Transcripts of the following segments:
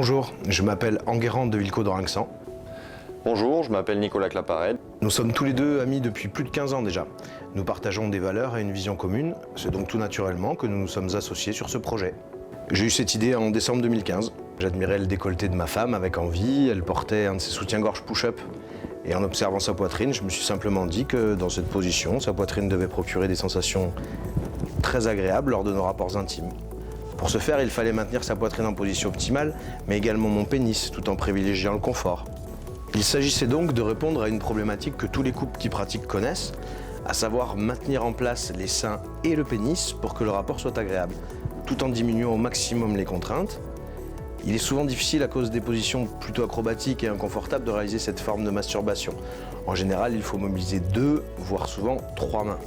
Bonjour, je m'appelle Enguerrand de Villecot-Dorinxan. Bonjour, je m'appelle Nicolas Claparède. Nous sommes tous les deux amis depuis plus de 15 ans déjà. Nous partageons des valeurs et une vision commune. C'est donc tout naturellement que nous nous sommes associés sur ce projet. J'ai eu cette idée en décembre 2015. J'admirais le décolleté de ma femme avec envie. Elle portait un de ses soutiens-gorge push-up. Et en observant sa poitrine, je me suis simplement dit que dans cette position, sa poitrine devait procurer des sensations très agréables lors de nos rapports intimes. Pour ce faire, il fallait maintenir sa poitrine en position optimale, mais également mon pénis, tout en privilégiant le confort. Il s'agissait donc de répondre à une problématique que tous les couples qui pratiquent connaissent, à savoir maintenir en place les seins et le pénis pour que le rapport soit agréable, tout en diminuant au maximum les contraintes. Il est souvent difficile à cause des positions plutôt acrobatiques et inconfortables de réaliser cette forme de masturbation. En général, il faut mobiliser 2, voire souvent 3 mains.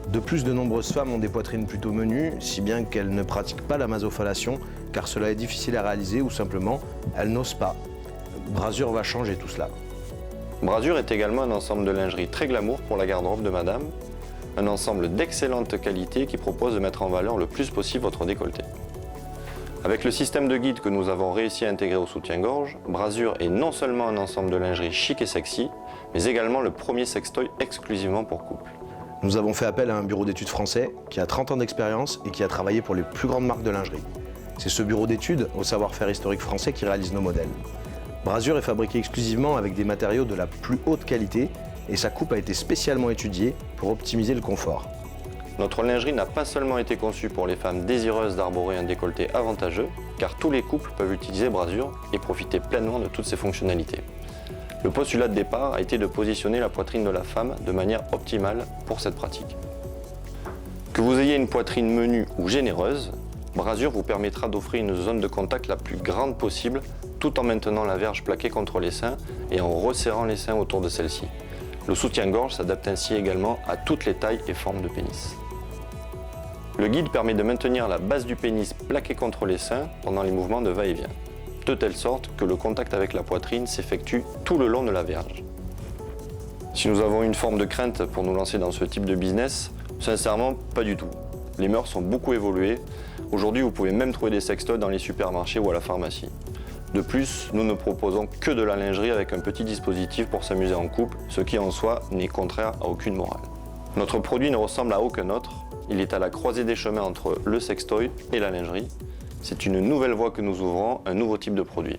De plus, de nombreuses femmes ont des poitrines plutôt menues, si bien qu'elles ne pratiquent pas la masophalation, car cela est difficile à réaliser ou simplement elles n'osent pas. Brasure va changer tout cela. Brasure est également un ensemble de lingerie très glamour pour la garde-robe de madame, un ensemble d'excellente qualité qui propose de mettre en valeur le plus possible votre décolleté. Avec le système de guide que nous avons réussi à intégrer au soutien-gorge, Brasure est non seulement un ensemble de lingerie chic et sexy, mais également le premier sextoy exclusivement pour couple. Nous avons fait appel à un bureau d'études français qui a 30 ans d'expérience et qui a travaillé pour les plus grandes marques de lingerie. C'est ce bureau d'études, au savoir-faire historique français, qui réalise nos modèles. Brasure est fabriqué exclusivement avec des matériaux de la plus haute qualité et sa coupe a été spécialement étudiée pour optimiser le confort. Notre lingerie n'a pas seulement été conçue pour les femmes désireuses d'arborer un décolleté avantageux, car tous les couples peuvent utiliser Brasure et profiter pleinement de toutes ses fonctionnalités. Le postulat de départ a été de positionner la poitrine de la femme de manière optimale pour cette pratique. Que vous ayez une poitrine menue ou généreuse, Brasure vous permettra d'offrir une zone de contact la plus grande possible tout en maintenant la verge plaquée contre les seins et en resserrant les seins autour de celle-ci. Le soutien-gorge s'adapte ainsi également à toutes les tailles et formes de pénis. Le guide permet de maintenir la base du pénis plaquée contre les seins pendant les mouvements de va-et-vient, de telle sorte que le contact avec la poitrine s'effectue tout le long de la verge. Si nous avons une forme de crainte pour nous lancer dans ce type de business, sincèrement, pas du tout. Les mœurs sont beaucoup évoluées. Aujourd'hui, vous pouvez même trouver des sextoys dans les supermarchés ou à la pharmacie. De plus, nous ne proposons que de la lingerie avec un petit dispositif pour s'amuser en couple, ce qui en soi n'est contraire à aucune morale. Notre produit ne ressemble à aucun autre. Il est à la croisée des chemins entre le sextoy et la lingerie. C'est une nouvelle voie que nous ouvrons, un nouveau type de produit.